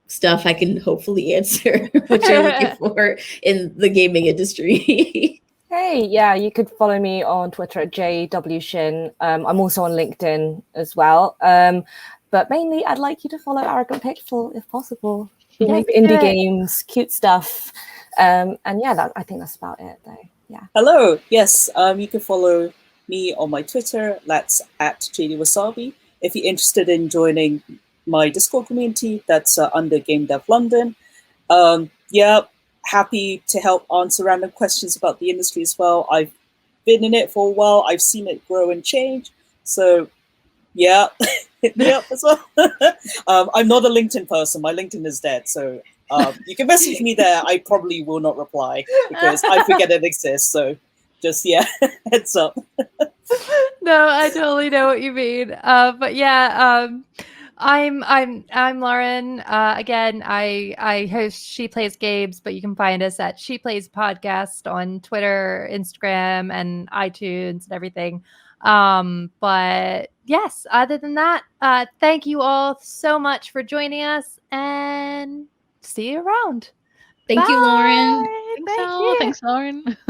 stuff I can hopefully answer what you're looking for in the gaming industry.
Hey, yeah, you could follow me on Twitter at JWShin. I'm also on LinkedIn as well. But mainly, I'd like you to follow Arrogant Pixel if possible. We make indie games, cute stuff. And yeah, I think that's about it, though. Yeah.
Hello. Yes, you can follow me on my Twitter. That's at JD Wasabi. If you're interested in joining my Discord community, that's under Game Dev London. Yeah, happy to help answer random questions about the industry as well. I've been in it for a while. I've seen it grow and change. So yeah, hit me up as well. I'm not a LinkedIn person. My LinkedIn is dead. So you can message me there. I probably will not reply because I forget it exists. So just, yeah, heads up.
No, I totally know what you mean. But yeah, I'm Lauren. Again, I host She Plays Games, but you can find us at She Plays Podcast on Twitter, Instagram, and iTunes and everything. But yes, other than that, thank you all so much for joining us, and see you around.
Thank you, Lauren.
Thank you.
Thanks, Lauren.